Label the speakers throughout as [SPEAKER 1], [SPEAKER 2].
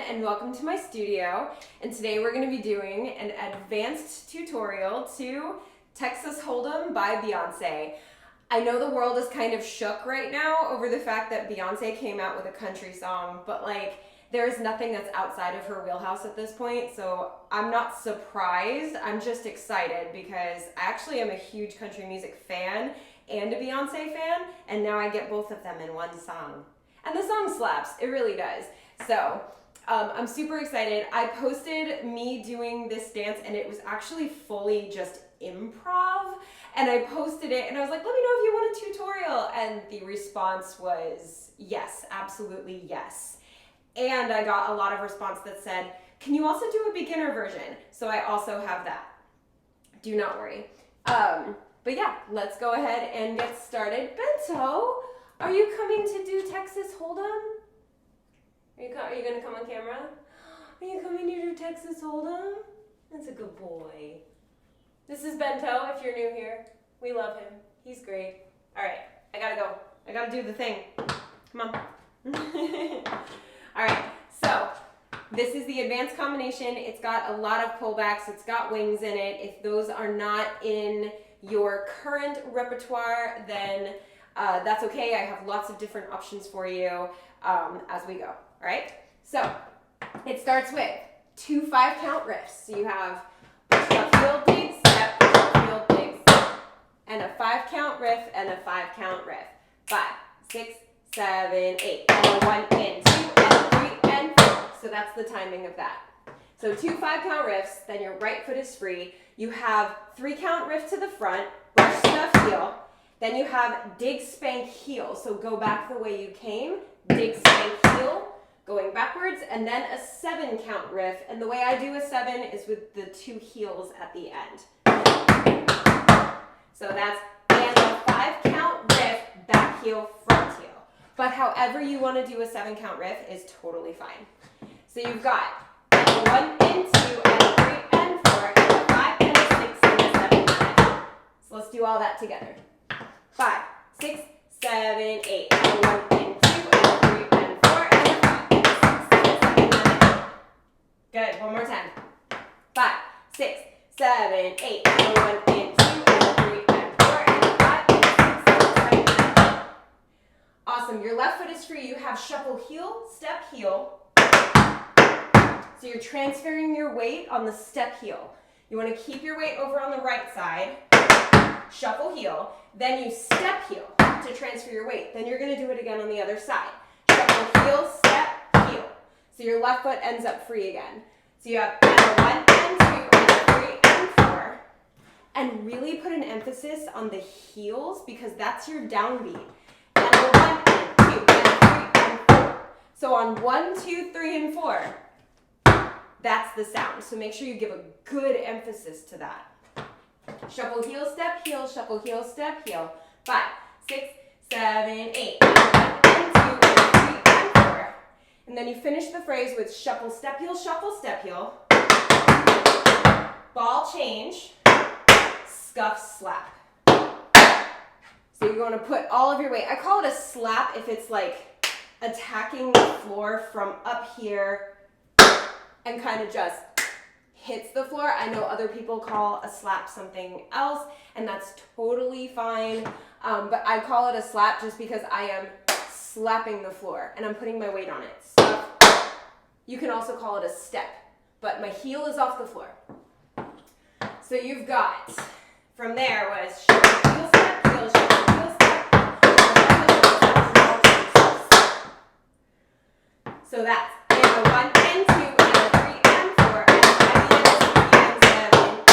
[SPEAKER 1] and welcome to my studio. And today we're going to be doing an advanced tutorial to Texas Hold'em by Beyoncé. I know the world is kind of shook right now over the fact that Beyoncé came out with a country song, but there's nothing that's outside of her wheelhouse at this point, so I'm not surprised. I'm just excited because I actually am a huge country music fan and a Beyoncé fan, and now I get both of them in one song. And the song slaps, it really does. So I'm super excited. I posted me doing this dance and it was actually fully just improv, and I posted it and I was like, let me know if you want a tutorial, and the response was yes, absolutely yes. And I got a lot of response that said, can you also do a beginner version? So I also have that. Do not worry. But yeah, let's go ahead and get started. Bento, are you coming to do Texas Hold'em? Are you going to come on camera? Are you coming to do Texas Hold'em? That's a good boy. This is Bento, if you're new here. We love him. He's great. All right, I gotta go. I gotta do the thing. Come on. All right, so this is the advanced combination. It's got a lot of pullbacks. It's got wings in it. If those are not in your current repertoire, then that's okay. I have lots of different options for you as we go. All right, so it starts with 2 5-count riffs. So you have push-up, heel, dig, step, push-up, heel, dig, step, and a 5-count riff and a 5-count riff. 5, 6, 7, 8, and a 1 and 2 and 3 and 4. So that's the timing of that. So 2 5-count riffs, then your right foot is free. You have 3-count riff to the front, brush, stuff, heel. Then you have dig, spank, heel. So go back the way you came, dig, spank, heel, going backwards, and then a 7-count riff. And the way I do a 7 is with the 2 heels at the end. So that's and a 5-count riff, back heel, front heel. But however you want to do a 7-count riff is totally fine. So you've got a 1 and 2 and a 3 and 4 and a 5 and a 6 and a 7 and a 8. So let's do all that together. 5, 6, 7, 8, and a 1 and 2 and a 3 and 4 and a 5 and a 6 and a 7 and a 8. Good, one more time. 5, 6, 7, 8, and a 1 and 2 and a 3 and 4 and a 5 and a 6 and a 7 and a 8. Awesome, your left foot is free. You have shuffle heel, step heel. So you're transferring your weight on the step heel. You want to keep your weight over on the right side, shuffle heel, then you step heel to transfer your weight. Then you're going to do it again on the other side. Shuffle heel, step, heel. So your left foot ends up free again. So you have and a 1 and 2 and a 3 and 4. And really put an emphasis on the heels because that's your downbeat. And a 1 and 2 and a 3 and 4. So on 1, 2, 3, and 4, that's the sound. So make sure you give a good emphasis to that. Shuffle heel, step, heel, shuffle heel, step, heel. 5, 6, 7, 8, and 1 and 2 and 3 and 4. And then you finish the phrase with shuffle, step, heel, ball change, scuff, slap. So you're going to put all of your weight. I call it a slap if it's like attacking the floor from up here and kind of just hits the floor. I know other people call a slap something else, and that's totally fine. But I call it a slap just because I am slapping the floor and I'm putting my weight on it. So you can also call it a step, but my heel is off the floor. So you've got, from there was shuffle, heel, step, heel, shuffle, heel, step, heel. So that's and a 1 and 2 and a 3 and 4 and a 5 and 6 and 7.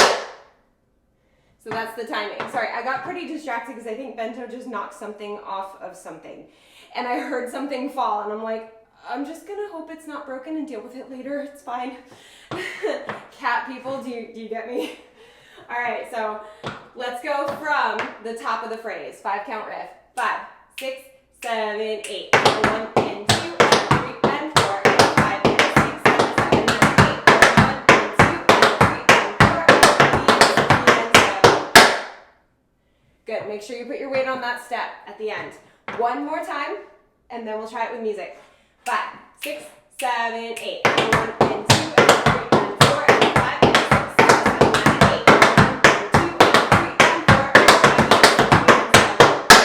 [SPEAKER 1] So that's the timing. Sorry, I got pretty distracted because I think Bento just knocked something off of something. And I heard something fall and I'm like, I'm just gonna hope it's not broken and deal with it later. It's fine. Cat people, do you get me? All right, so let's go from the top of the phrase. 5-count riff. 5, 6, 7, 8. And a 1 and 2 and a 3 and 4 and a 5 and a 6 and a 7 and a 8 and a 1 and 2 and a 3 and 4 and a 5 and a 6 and 7. Good. Make sure you put your weight on that step at the end. One more time, and then we'll try it with music. 5, 6, 7, 8. And 1 and 2 and 3 and 4 and 5 and 6 and 7 and 8. 1 and 2 and 3 and 4 and 5 and 6 and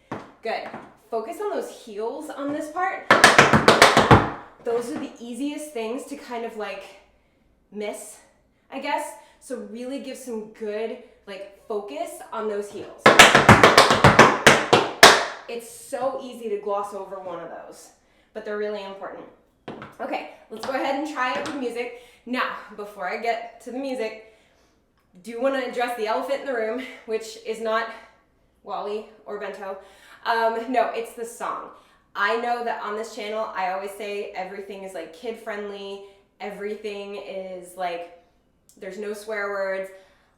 [SPEAKER 1] 7. Good. Focus on those heels on this part. Those are the easiest things to kind of like miss, I guess. So really give some good like focus on those heels. It's so easy to gloss over one of those, but they're really important. Okay, let's go ahead and try it with music. Now, before I get to the music, do want to address the elephant in the room, which is not Wally or Bento. No, it's the song. I know that on this channel, I always say everything is like kid friendly. Everything is like, there's no swear words.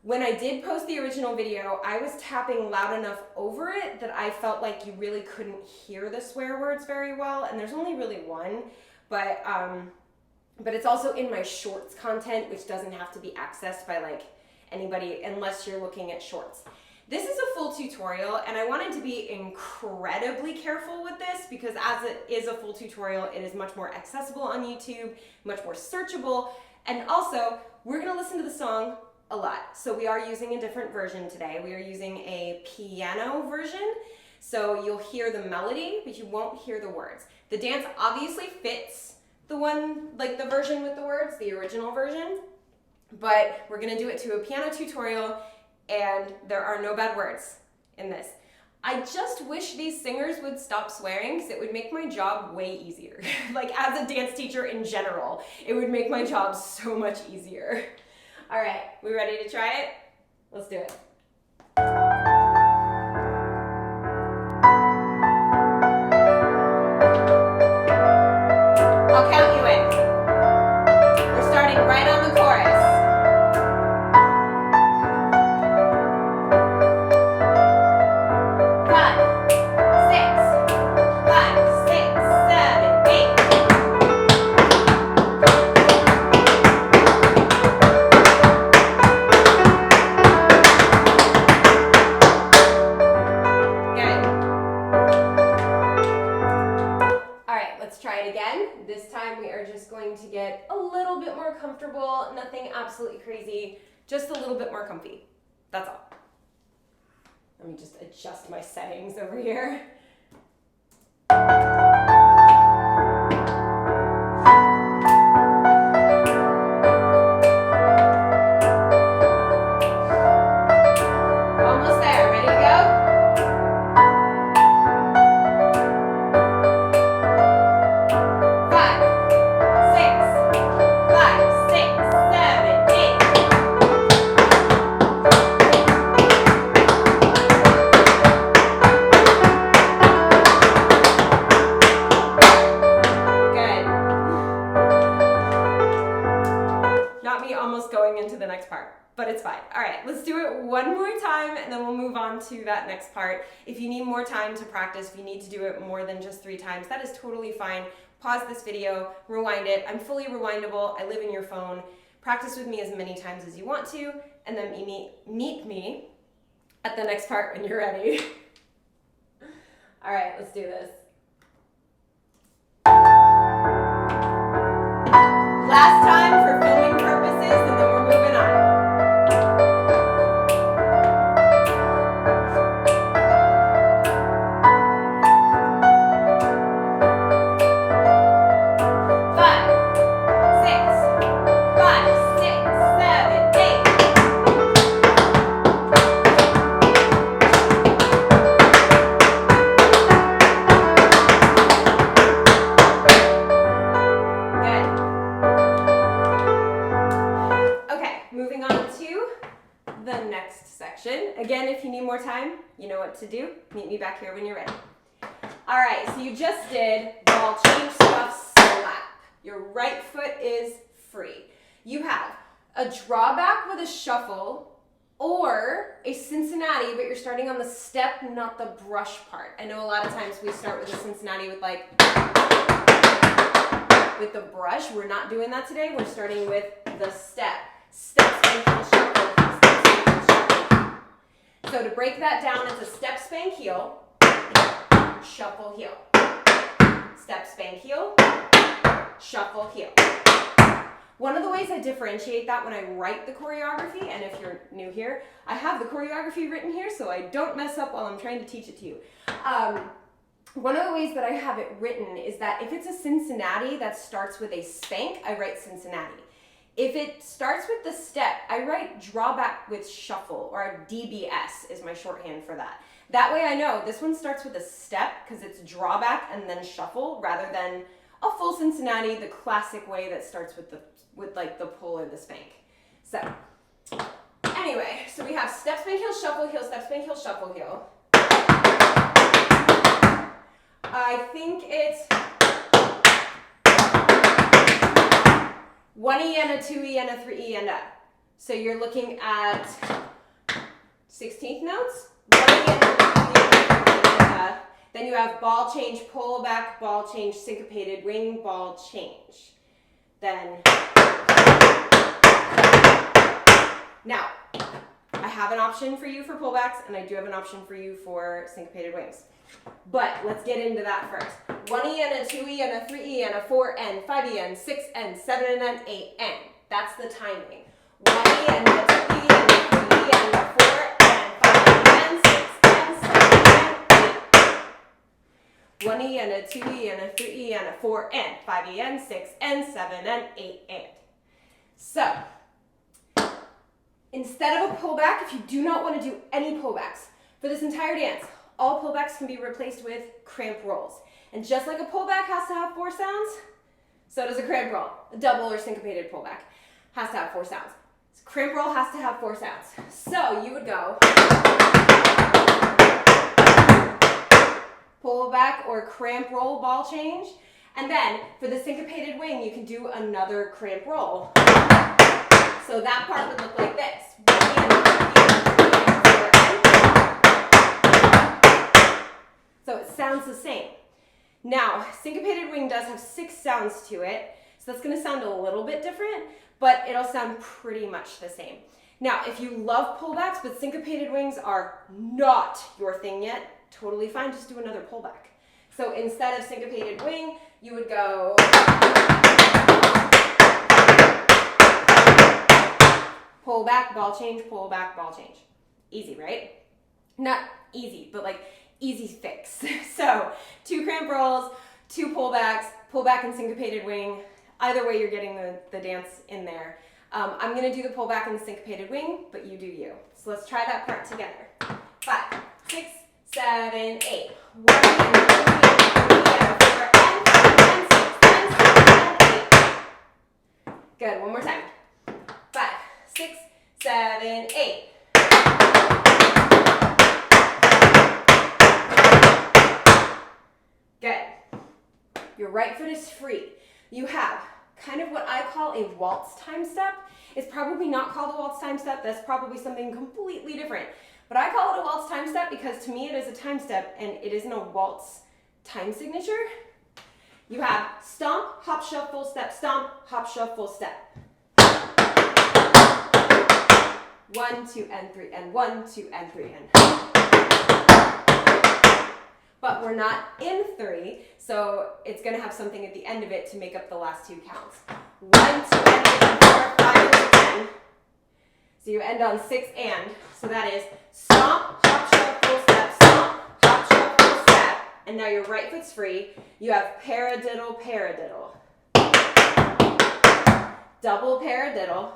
[SPEAKER 1] When I did post the original video, I was tapping loud enough over it that I felt like you really couldn't hear the swear words very well, and there's only really one, but it's also in my shorts content, which doesn't have to be accessed by like anybody unless you're looking at shorts. This is a full tutorial, and I wanted to be incredibly careful with this because as it is a full tutorial, it is much more accessible on YouTube, much more searchable, and also we're gonna listen to the song a lot. So we are using a different version today. We are using a piano version. So you'll hear the melody, but you won't hear the words. The dance obviously fits the one, like the version with the words, the original version, but we're gonna do it to a piano tutorial and there are no bad words in this. I just wish these singers would stop swearing because it would make my job way easier. Like as a dance teacher in general, it would make my job so much easier. All right, we ready to try it? Let's do it. I'll count you in. We're starting right on the chorus. 5, 6, 7, 8. This time we are just going to get a little bit more comfortable, nothing absolutely crazy, just a little bit more comfy. That's all. Let me just adjust my settings over here. Almost there, ready to go? But it's fine. All right, let's do it one more time and then we'll move on to that next part. If you need more time to practice, if you need to do it more than just 3 times, that is totally fine. Pause this video, rewind it. I'm fully rewindable. I live in your phone. Practice with me as many times as you want to, and then meet me at the next part when you're ready. All right, let's do this. Last time for filming purposes, and then we're moving on. Again, if you need more time, you know what to do. Meet me back here when you're ready. All right, so you just did ball change stuff slap. Your right foot is free. You have a drawback with a shuffle or a Cincinnati, but you're starting on the step, not the brush part. I know a lot of times we start with a Cincinnati with like, with the brush. We're not doing that today. We're starting with the step. Step, spank, heel, shuffle. So to break that down, it's a step, spank, heel, shuffle, heel. Step, spank, heel, shuffle, heel. One of the ways I differentiate that when I write the choreography, and if you're new here, I have the choreography written here so I don't mess up while I'm trying to teach it to you. One of the ways that I have it written is that if it's a Cincinnati that starts with a spank, I write Cincinnati. If it starts with the step, I write drawback with shuffle, or DBS is my shorthand for that. That way I know this one starts with a step because it's drawback and then shuffle rather than a full Cincinnati, the classic way that starts with like the pull or the spank. So anyway, so we have step, spank, heel, shuffle, heel, step, spank, heel, shuffle, heel. I think it's 1E and a 2E and a 3E and a. So you're looking at 16th notes, 1E and a 3E and a. Then you have ball change, pull back, ball change, syncopated wing, ball change. Then, now, I have an option for you for pullbacks, and I do have an option for you for syncopated wings. But let's get into that first. 1E and a 2E and a 3E and a 4N, 5E and 6N, 7N, 8N. That's the timing. 1E and a 2E and a 3E and a 4N, 5E and 6N, 7N, 8. 1E and a 2E and a 3E and a 4N, 5E and 6N, 7N, 8N. So, instead of a pullback, if you do not want to do any pullbacks for this entire dance, all pullbacks can be replaced with cramp rolls. And just like a pullback has to have 4 sounds, so does a cramp roll. A double or syncopated pullback has to have 4 sounds. Cramp roll has to have 4 sounds. So you would go pullback or cramp roll, ball change. And then for the syncopated wing, you can do another cramp roll. So that part would look like this. So it sounds the same. Now, syncopated wing does have 6 sounds to it, so that's gonna sound a little bit different, but it'll sound pretty much the same. Now, if you love pullbacks, but syncopated wings are not your thing yet, totally fine, just do another pullback. So instead of syncopated wing, you would go pull back, ball change, pull back, ball change. Easy, right? Not easy, but like easy fix. So 2 cramp rolls, 2 pullbacks, pullback and syncopated wing. Either way, you're getting the dance in there. I'm gonna do the pullback and the syncopated wing, but you do you. So let's try that part together. 5, 6, 7, 8. 1 and 2 and 3 and 4 and 5 and 6 and 7 and 8. Good, one more time. 5, 6, 7, 8. Good. Your right foot is free. You have kind of what I call a waltz time step. It's probably not called a waltz time step. That's probably something completely different. But I call it a waltz time step because to me it is a time step and it isn't a waltz time signature. You have stomp, hop, shuffle, step, stomp, hop, shuffle, step. 1, 2, and 3, and 1, 2, and 3, and. But we're not in 3, so it's going to have something at the end of it to make up the last 2 counts. 1, 2, and 3, and 4, 5, and 6, and. So you end on 6 and. So that is stomp, hop, shuffle, step, stomp, hop, shuffle, step. And now your right foot's free. You have paradiddle, paradiddle. Double paradiddle.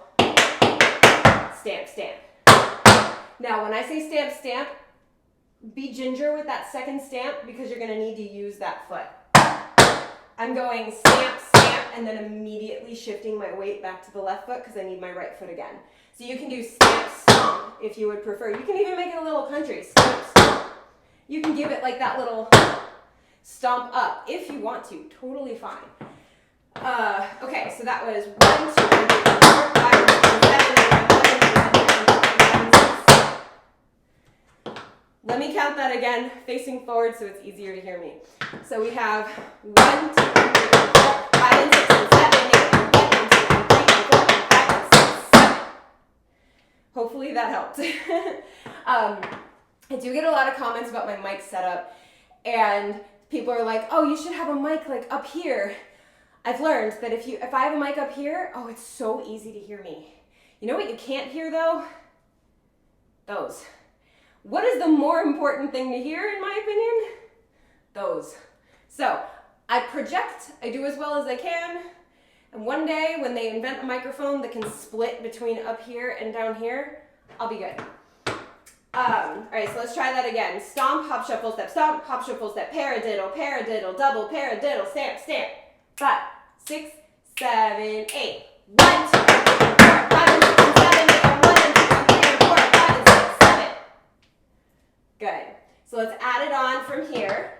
[SPEAKER 1] Stamp, stamp. Now when I say stamp, stamp, be ginger with that second stamp because you're going to need to use that foot. I'm going stamp, stamp, and then immediately shifting my weight back to the left foot because I need my right foot again. So you can do stamp, stomp if you would prefer. You can even make it a little country. Stamp, stomp. You can give it like that little stomp up if you want to. Totally fine. Okay, so that was 1, 2, 3, 4, 5, 6, 7, 8, 9, 10, 11, 12, 13, 14, 15, 16. Let me count that again, facing forward so it's easier to hear me. So we have 1, 2, 3, 4, 5, and 6, and 7, 8, and 1, and 2, and 3, and 4, and 5, and 6, 7. Hopefully that helped. I do get a lot of comments about my mic setup, and people are like, oh, you should have a mic like up here. I've learned that if I have a mic up here, oh, it's so easy to hear me. You know what you can't hear though? Those. What is the more important thing to hear in my opinion? Those. So I project, I do as well as I can, and one day when they invent a microphone that can split between up here and down here, I'll be good. All right, so let's try that again. Stomp, hop, shuffle, step, paradiddle, paradiddle, double, paradiddle, stamp, stamp. 5, 6, 7, 8. 1, 2, 3, 4, 5, and 6, and 7, 8, and 1, and 2, and 3, and 4, 5, and 6, 7. Good. So let's add it on from here.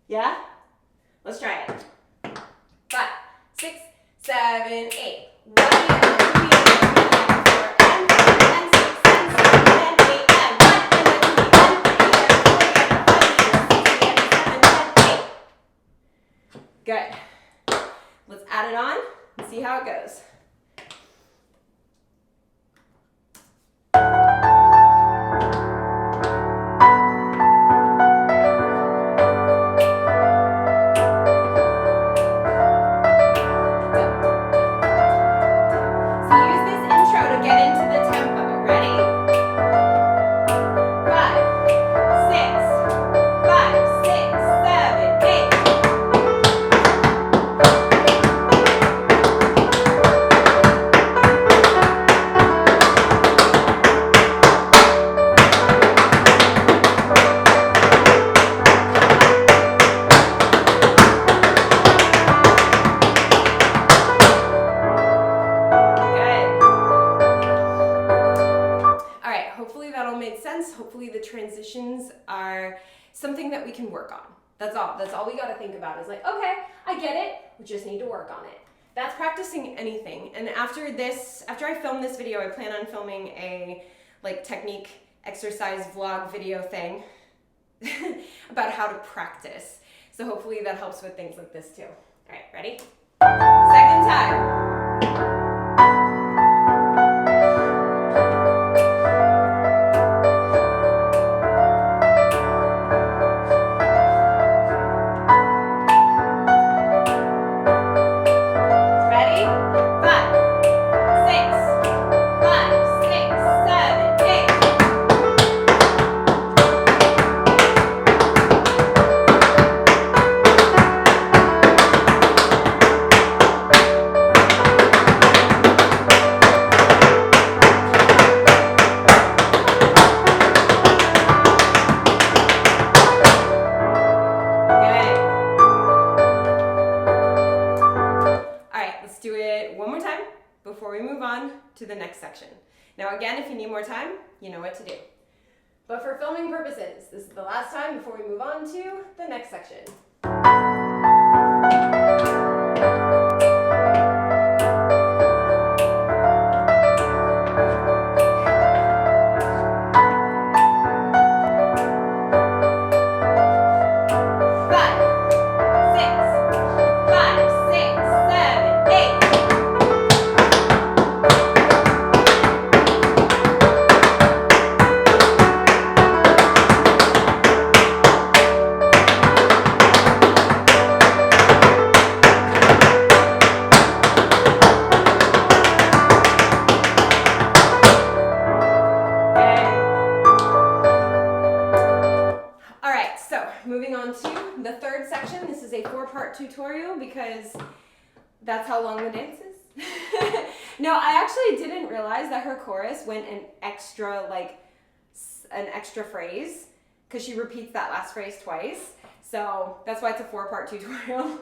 [SPEAKER 1] Yeah? Let's try it. 5, 6, 7, 8. 1 and 2 and 3 and 4 and 5 and 6 and 7 and 8 and 1 and 2 and 3 and 4 and 5 and 6 and 7 and 8. Good. Let's add it on and see how it goes. Hopefully the transitions are something that we can work on. That's all we got to think about is like, okay, I get it. We just need to work on it. That's practicing anything. And after I film this video, I plan on filming a technique exercise vlog video thing about how to practice. So hopefully that helps with things like this too. All right, ready? Second time. Before we move on to the next section. Now again, if you need more time, you know what to do. But for filming purposes, this is the last time before we move on to the next section. Moving on to the third section. This is a 4-part tutorial because that's how long the dance is. No, I actually didn't realize that her chorus went an extra phrase because she repeats that last phrase twice. So that's why it's a 4-part tutorial.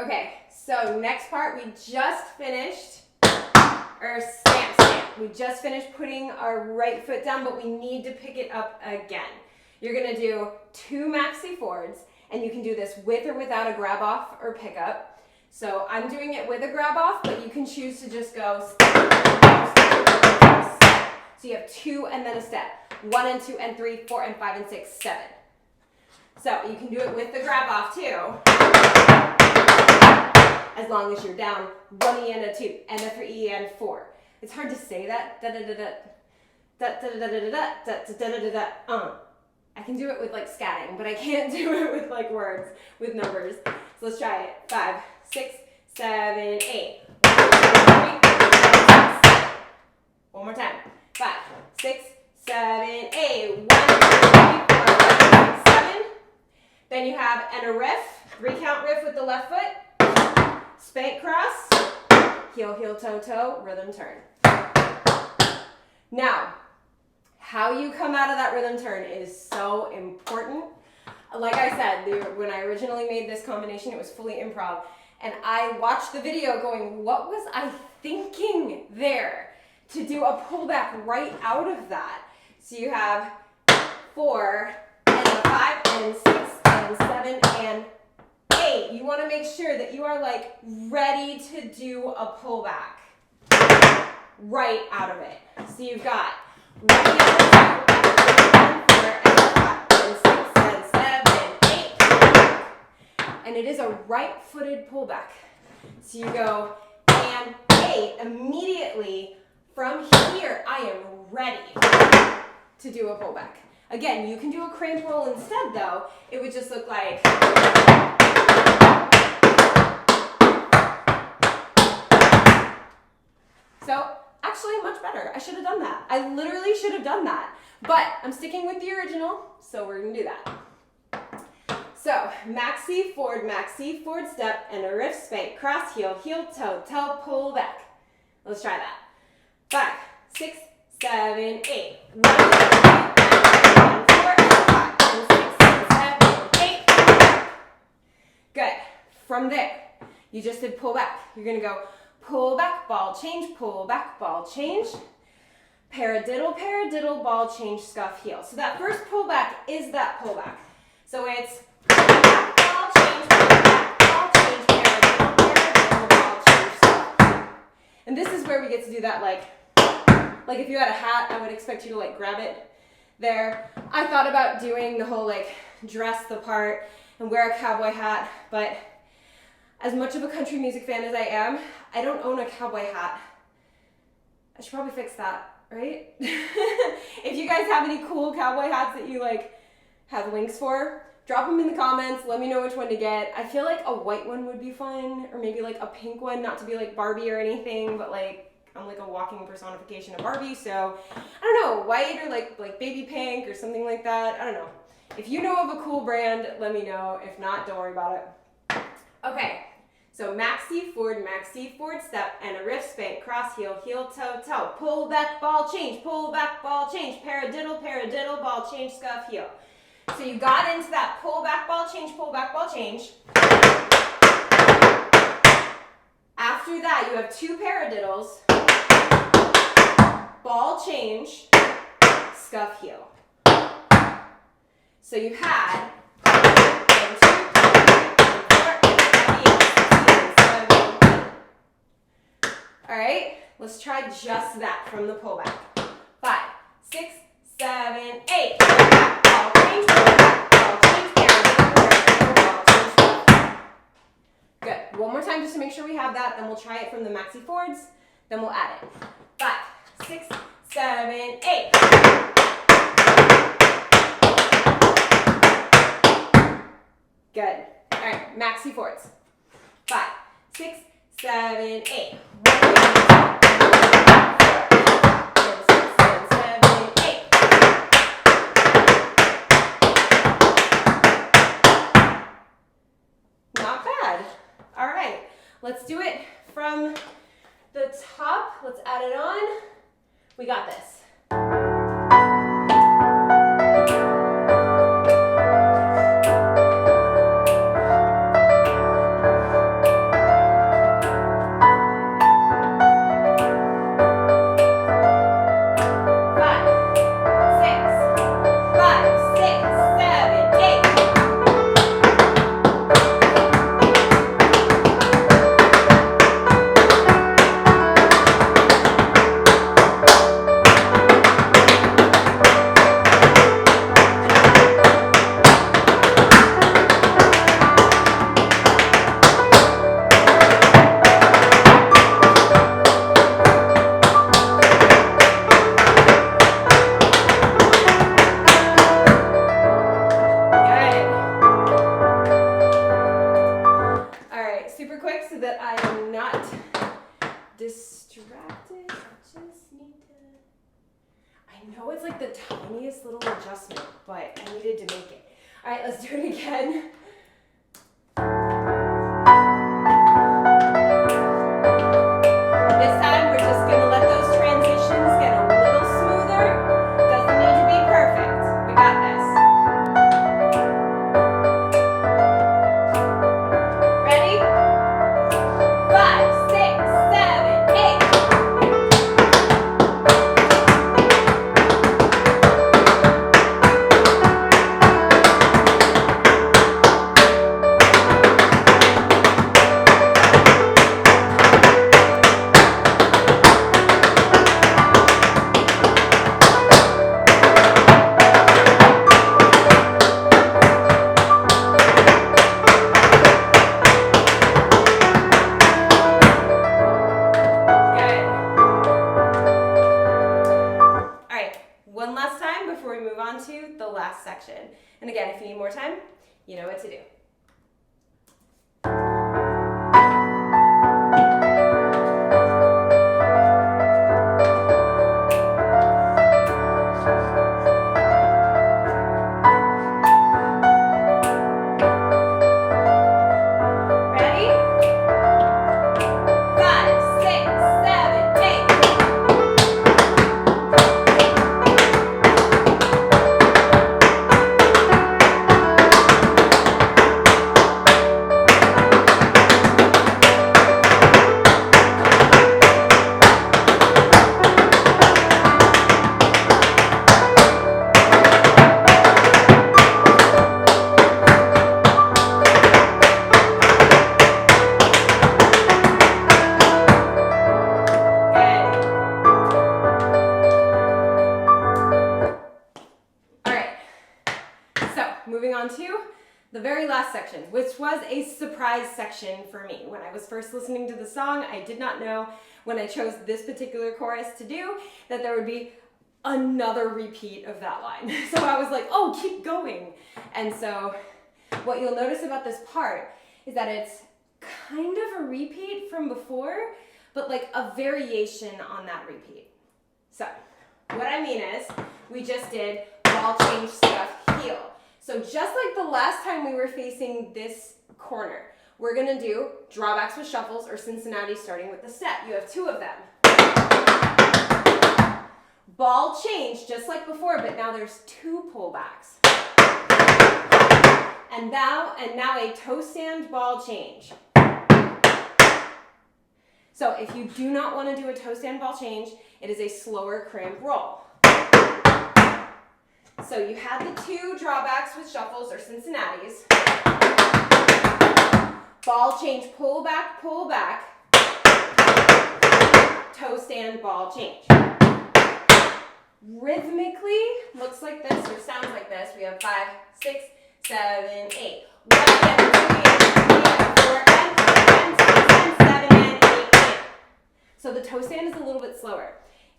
[SPEAKER 1] Okay, so next part, we just finished our stamp. We just finished putting our right foot down, but we need to pick it up again. You're gonna do 2 maxi forwards, and you can do this with or without a grab off or pickup. So I'm doing it with a grab off, but you can choose to just go step, step, step. So you have 2 and then a step. 1 and 2 and 3, 4 and 5 and 6, 7. So you can do it with the grab off too. As long as you're down 1 E and a 2 and a 3 E and 4. It's hard to say that. Da da da da da da da da da da da da da da. I can do it with like scatting, but I can't do it with like words, with numbers. So let's try it. 5, 6, 7, 8. 1, 2, 3, 4, 5, 6. One more time. 5, 6, 7, 8. 1, 2, 3, 4, 5, 6, 7. Then you have and a riff, 3-count riff with the left foot. Spank cross, heel, heel, toe, toe, rhythm turn. Now, how you come out of that rhythm turn is so important. Like I said, when I originally made this combination, it was fully improv. And I watched the video going, what was I thinking there to do a pullback right out of that? So you have 4 and a 5 and 6 and 7 and 8. You want to make sure that you are like ready to do a pullback right out of it. So you've got 1, 2, 3, 4 and 5 and 6 and 7, 8. And it is a right-footed pullback. So you go and 8. Immediately from here, I am ready to do a pullback. Again, you can do a cramp roll instead though. It would just look like so. Actually, much better. I should have done that. I literally should have done that. But I'm sticking with the original, so we're going to do that. So, maxi forward step, and a riff spank, cross heel, heel, toe, toe, pull back. Let's try that. 5, 6, 7, 8. 1, 2, 3, 4, 5, 6, 7, 8. Good. From there, you just did pull back. You're going to go pull back, ball change, pull back, ball change, paradiddle, ball change, scuff, heel. So that first pullback is that pullback. So it's pull back, ball change, paradiddle, ball change, scuff. And this is where we get to do that like if you had a hat, I would expect you to like grab it there. I thought about doing the whole like dress the part and wear a cowboy hat, but as much of a country music fan as I am, I don't own a cowboy hat. I should probably fix that, right? If you guys have any cool cowboy hats that you like have links for, drop them in the comments. Let me know which one to get. I feel like a white one would be fun, or maybe like a pink one, not to be like Barbie or anything, but like I'm like a walking personification of Barbie, so I don't know, white or like baby pink or something like that. I don't know. If you know of a cool brand, let me know. If not, don't worry about it. Okay. So maxi forward step, and a riff spank, cross heel, heel, toe, toe, pull back, ball change, paradiddle, ball change, scuff, heel. So you got into that pull back, ball change. After that, you have 2 paradiddles, ball change, scuff, heel. So you had 1, 2, 3, 4, 5, 6, 7, 8. All right, let's try just that from the pullback. 5, 6, 7, 8. Ball change, paradiddle, ball change. Good. One more time just to make sure we have that, then we'll try it from the maxi forwards, then we'll add it. 5, 6, 7, 8. Good. All right, maxi forwards. 5, 6, 7, 8. 1, 2, 3, 4, 5, 6, 7, 8. Not bad. All right, let's do it from the top. Let's add it on. We got this. I'm not distracted. I just need to, I know it's like the tiniest little adjustment, but I needed to make it. All right, let's do it again. This time we're just going to let those transitions get a little smoother. Doesn't need to be perfect. We got this. Ready? 5, 6, 7, 8. One last time before we move on to the last section. And again, if you need more time, you know what to do. Moving on to the very last section, which was a surprise section for me. When I was first listening to the song, I did not know when I chose this particular chorus to do that there would be another repeat of that line. So I was like, oh, keep going. And so what you'll notice about this part is that it's kind of a repeat from before, but like a variation on that repeat. So what I mean is we just did ball change, stuff, heel. So just like the last time we were facing this corner, we're gonna do drawbacks with shuffles or Cincinnati starting with the step. You have 2 of them. Ball change, just like before, but now there's 2 pullbacks. And now a toe stand ball change. So if you do not want to do a toe stand ball change, it is a slower cramp roll. So you had the 2 drawbacks with shuffles or Cincinnati's. Ball change, pull back, toe stand, ball change. Rhythmically, looks like this or sounds like this. We have 5, 6, 7, 8. 1, 2, 3, 4, and 7, and 8. So the toe stand is a little bit slower.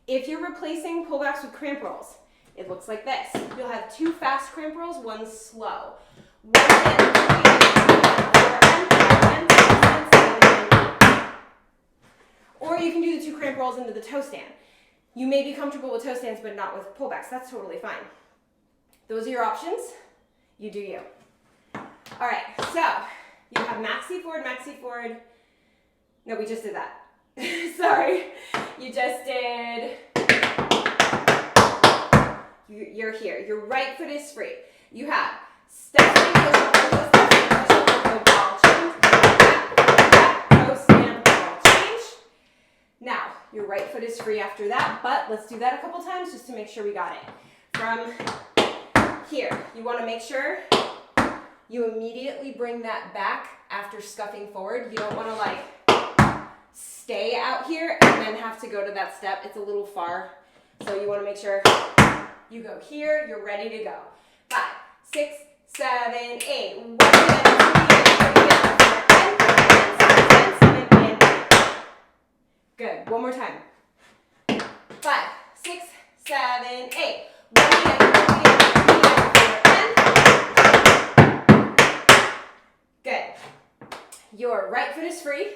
[SPEAKER 1] If you're replacing pullbacks with cramp rolls, it looks like this. You'll have 2 fast cramp rolls, 1 slow. 1, 2, 3, 4, and 7, and 8. Or you can do the 2 cramp rolls into the toe stand. You may be comfortable with toe stands, but not with pullbacks. That's totally fine. Those are your options. You do you. All right, so you have maxi forward. No, we just did that. Sorry. You just did... You're here. Your right foot is free. You have step, ball change, toe stand, ball change. Now, your right foot is free after that, but let's do that a couple times just to make sure we got it. From here, you want to make sure you immediately bring that back after scuffing forward. You don't want to like stay out here and then have to go to that step. It's a little far, so you want to make sure you go here, you're ready to go. 5, 6, 7, 8. 1, 2, 3, 4, and 7, and 8. Good. One more time. 5, 6, 7, 8. 1, 2, 3, 4, and good. Your right foot is free.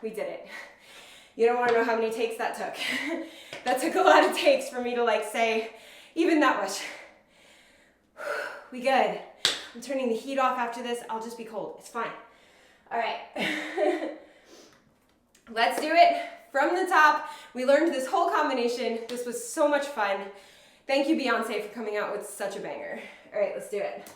[SPEAKER 1] We did it. You don't want to know how many takes that took. That took a lot of takes for me to like say even that much. We good. I'm turning the heat off after this. I'll just be cold. It's fine. All right. Let's do it from the top. We learned this whole combination. This was so much fun. Thank you, Beyoncé, for coming out with such a banger. All right, let's do it.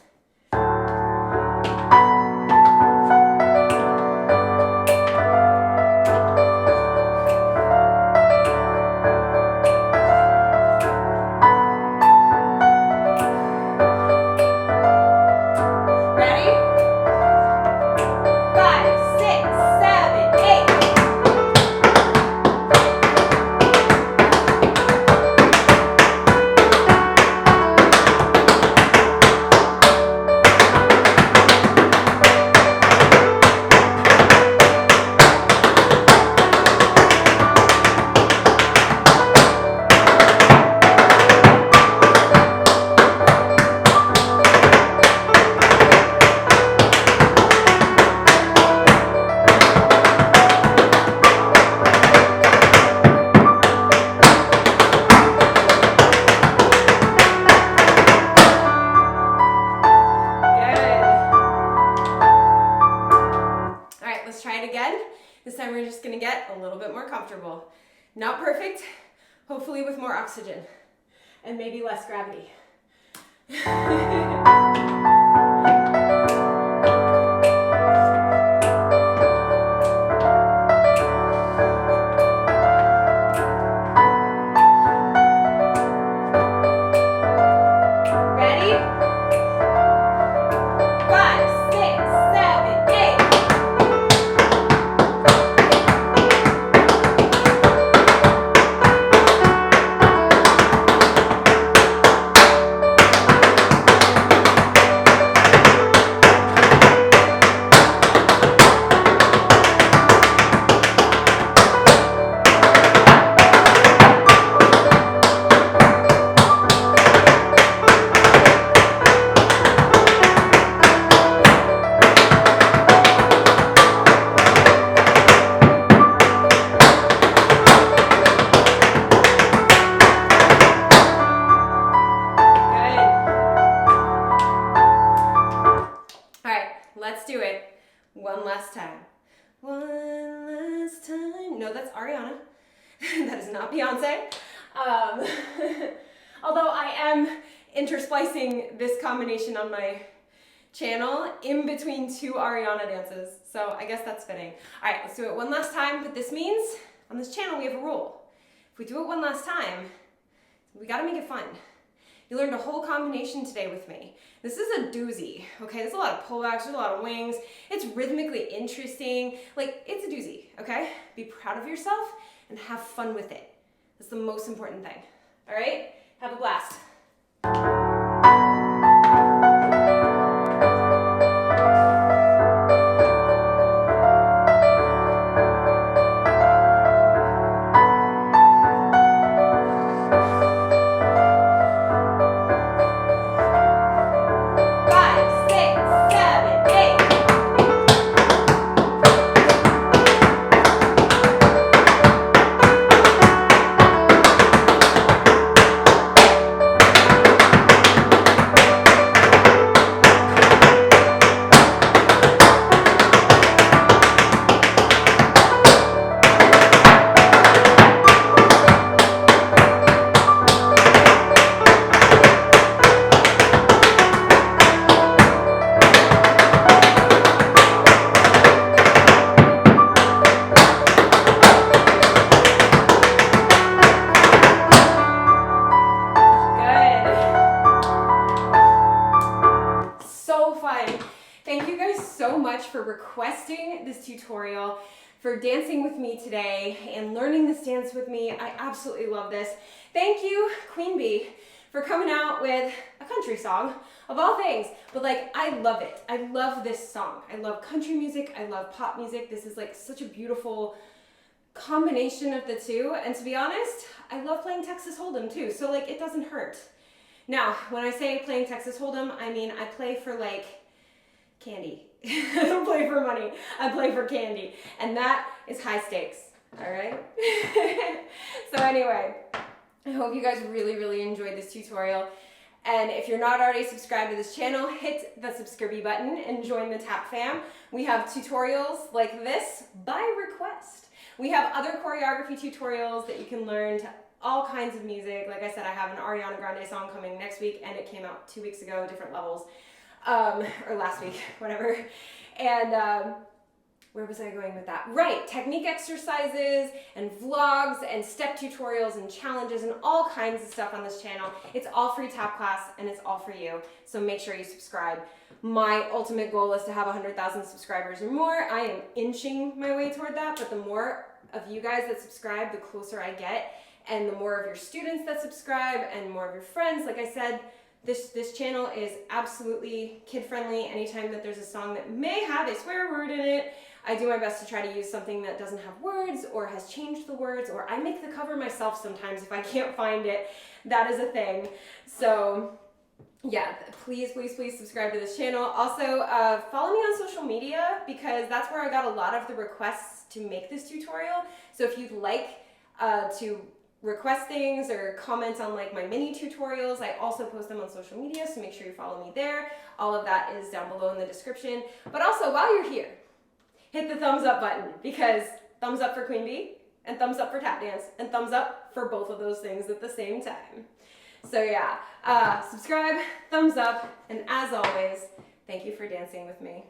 [SPEAKER 1] This time we're just gonna get a little bit more comfortable. Not perfect, hopefully with more oxygen and maybe less gravity. One last time. One last time. No, that's Ariana. That is not Beyonce. Although I am intersplicing this combination on my channel in between two Ariana dances. So I guess that's fitting. All right, let's do it one last time. But this means on this channel we have a rule. If we do it one last time, we gotta make it fun. You learned a whole combination today with me. This is a doozy, okay? There's a lot of pullbacks, there's a lot of wings. It's rhythmically interesting. Like, it's a doozy, okay? Be proud of yourself and have fun with it. That's the most important thing, all right? Have a blast. Thank you guys so much for requesting this tutorial, for dancing with me today and learning this dance with me. I absolutely love this. Thank you, Queen Bee, for coming out with a country song of all things. But like, I love it. I love this song. I love country music. I love pop music. This is like such a beautiful combination of the two. And to be honest, I love playing Texas Hold'em too. So like, it doesn't hurt. Now, when I say playing Texas Hold'em, I mean, I play for like candy. I don't play for money. I play for candy. And that is high stakes. All right? So anyway, I hope you guys really, really enjoyed this tutorial. And if you're not already subscribed to this channel, hit the subscribe button and join the Tap fam. We have tutorials like this by request. We have other choreography tutorials that you can learn to all kinds of music. Like I said, I have an Ariana Grande song coming next week, and it came out 2 weeks ago, different levels. Or last week, whatever. And where was I going with that? Right, technique exercises and vlogs and step tutorials and challenges and all kinds of stuff on this channel. It's all free tap class and it's all for you. So make sure you subscribe. My ultimate goal is to have 100,000 subscribers or more. I am inching my way toward that, but the more of you guys that subscribe, the closer I get. And the more of your students that subscribe and more of your friends, like I said, this channel is absolutely kid-friendly. Anytime that there's a song that may have a swear word in it, I do my best to try to use something that doesn't have words or has changed the words, or I make the cover myself sometimes if I can't find it. That is a thing. So yeah, please, please, please subscribe to this channel. Also, follow me on social media because that's where I got a lot of the requests to make this tutorial. So if you'd like to request things or comment on like my mini tutorials, I also post them on social media, so make sure you follow me there. All of that is down below in the description. But also, while you're here, hit the thumbs up button, because thumbs up for Queen Bee and thumbs up for tap dance and thumbs up for both of those things at the same time. So yeah, subscribe, thumbs up, and as always, thank you for dancing with me.